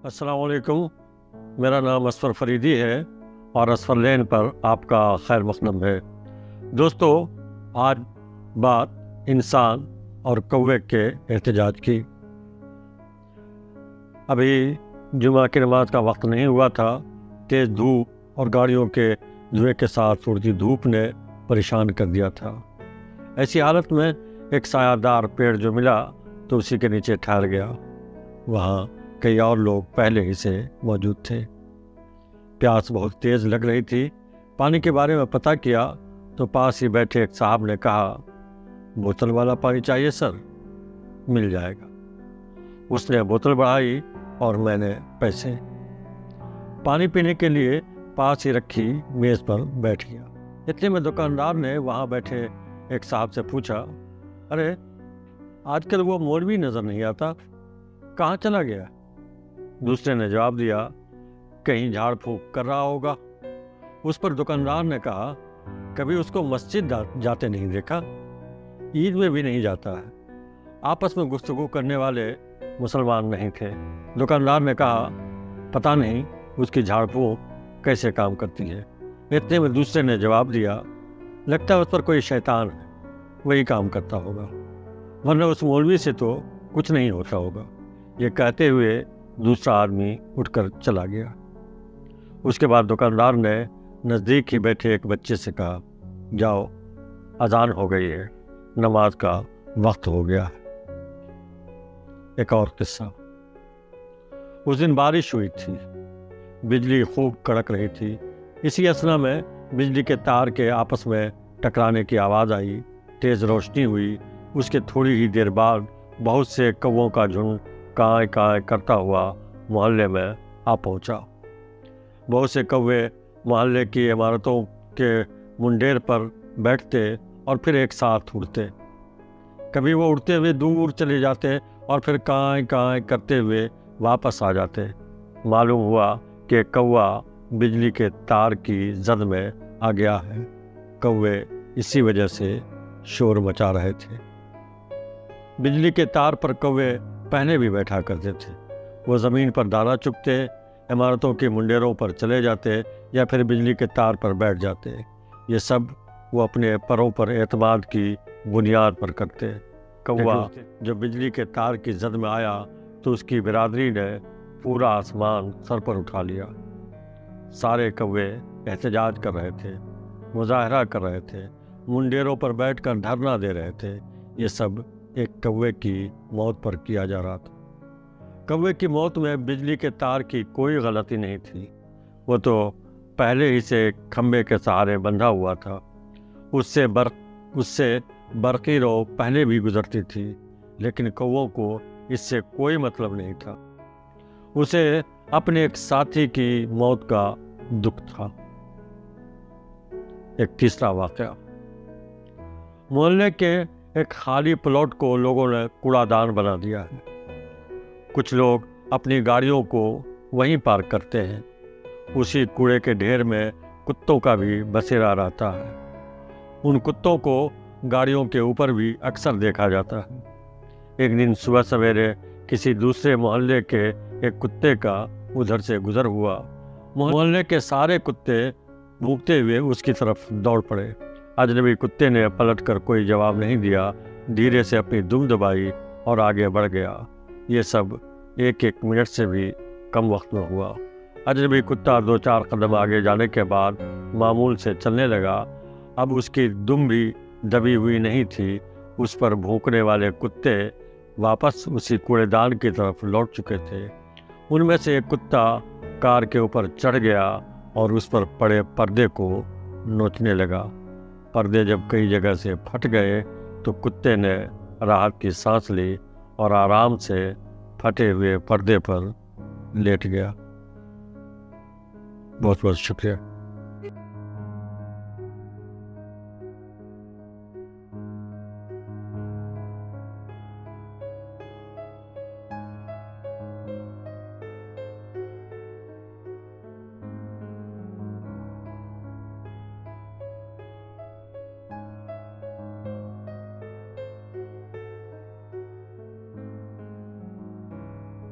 السلام علیکم، میرا نام اسفر فریدی ہے اور اسفر لین پر آپ کا خیر مقدم ہے۔ دوستو، آج بات انسان اور کوے کے احتجاج کی۔ ابھی جمعہ کی نماز کا وقت نہیں ہوا تھا، تیز دھوپ اور گاڑیوں کے دھوئیں کے ساتھ سورتی دھوپ نے پریشان کر دیا تھا۔ ایسی حالت میں ایک سایہ دار پیڑ جو ملا تو اسی کے نیچے ٹھہر گیا۔ وہاں کئی اور لوگ پہلے ہی سے موجود تھے۔ پیاس بہت تیز لگ رہی تھی۔ پانی کے بارے میں پتہ کیا تو پاس ہی بیٹھے ایک صاحب نے کہا، بوتل والا پانی چاہیے سر؟ مل جائے گا۔ اس نے بوتل بڑھائی اور میں نے پیسے۔ پانی پینے کے لیے پاس ہی رکھی میز پر بیٹھ گیا۔ اتنے میں دکاندار نے وہاں بیٹھے ایک صاحب سے پوچھا، ارے آج کل وہ مولوی نظر نہیں آتا، کہاں چلا گیا؟ دوسرے نے جواب دیا، کہیں جھاڑ پھونک کر رہا ہوگا۔ اس پر دکاندار نے کہا، کبھی اس کو مسجد جاتے نہیں دیکھا، عید میں بھی نہیں جاتا ہے۔ آپس میں گفتگو کرنے والے مسلمان نہیں تھے۔ دکاندار نے کہا، پتہ نہیں اس کی جھاڑ پھونک کیسے کام کرتی ہے۔ اتنے میں دوسرے نے جواب دیا، لگتا ہے اس پر کوئی شیطان ہے، وہی کام کرتا ہوگا، ورنہ اس مولوی سے تو کچھ نہیں ہوتا ہوگا۔ یہ کہتے ہوئے دوسرا آدمی اٹھ کر چلا گیا۔ اس کے بعد دکاندار نے نزدیک ہی بیٹھے ایک بچے سے کہا، جاؤ اذان ہو گئی ہے، نماز کا وقت ہو گیا ہے۔ ایک اور قصہ۔ اس دن بارش ہوئی تھی، بجلی خوب کڑک رہی تھی۔ اسی اثنا میں بجلی کے تار کے آپس میں ٹکرانے کی آواز آئی، تیز روشنی ہوئی۔ اس کے تھوڑی ہی دیر بعد بہت سے کووں کا جھنڈ کائیں کائیں کرتا ہوا محلے میں آ پہنچا۔ بہت سے کوے محلے کی عمارتوں کے منڈیر پر بیٹھتے اور پھر ایک ساتھ اڑتے۔ کبھی وہ اڑتے ہوئے دور چلے جاتے اور پھر کائیں کائیں کرتے ہوئے واپس آ جاتے۔ معلوم ہوا کہ کوا بجلی کے تار کی زد میں آ گیا ہے۔ کوے اسی وجہ سے شور مچا رہے تھے۔ بجلی کے تار پر کوے پہلے بھی بیٹھا کرتے تھے۔ وہ زمین پر دانا چگتے، عمارتوں کے منڈیروں پر چلے جاتے یا پھر بجلی کے تار پر بیٹھ جاتے۔ یہ سب وہ اپنے پروں پر اعتماد کی بنیاد پر کرتے۔ کوا جو بجلی کے تار کی زد میں آیا تو اس کی برادری نے پورا آسمان سر پر اٹھا لیا۔ سارے کوے احتجاج کر رہے تھے، مظاہرہ کر رہے تھے، منڈیروں پر بیٹھ کر دھرنا دے رہے تھے۔ یہ سب ایک کوے کی موت پر کیا جا رہا تھا۔ کوے کی موت میں بجلی کے تار کی کوئی غلطی نہیں تھی۔ وہ تو پہلے ہی سے کھمبے کے سہارے بندھا ہوا تھا۔ اس سے برقی رو پہلے بھی گزرتی تھی، لیکن کووں کو اس سے کوئی مطلب نہیں تھا۔ اسے اپنے ایک ساتھی کی موت کا دکھ تھا۔ ایک تیسرا واقعہ۔ محلے کے ایک خالی پلاٹ کو لوگوں نے کوڑا دان بنا دیا ہے۔ کچھ لوگ اپنی گاڑیوں کو وہیں پارک کرتے ہیں۔ اسی کوڑے کے ڈھیر میں کتوں کا بھی بسیرا رہتا ہے۔ ان کتوں کو گاڑیوں کے اوپر بھی اکثر دیکھا جاتا ہے۔ ایک دن صبح سویرے کسی دوسرے محلے کے ایک کتے کا ادھر سے گزر ہوا۔ محلے کے سارے کتے بھونکتے ہوئے اس کی طرف دوڑ پڑے۔ اجنبی کتے نے پلٹ کر کوئی جواب نہیں دیا، دھیرے سے اپنی دم دبائی اور آگے بڑھ گیا۔ یہ سب ایک منٹ سے بھی کم وقت میں ہوا۔ اجنبی کتا 2-4 قدم آگے جانے کے بعد معمول سے چلنے لگا۔ اب اس کی دم بھی دبی ہوئی نہیں تھی۔ اس پر بھونکنے والے کتے واپس اسی کوڑے دان کی طرف لوٹ چکے تھے۔ ان میں سے ایک کتا کار کے اوپر چڑھ گیا اور اس پر پڑے پردے کو نوچنے لگا۔ پردے جب کئی جگہ سے پھٹ گئے تو کتے نے راحت کی سانس لی اور آرام سے پھٹے ہوئے پردے پر لیٹ گیا۔ بہت بہت شکریہ۔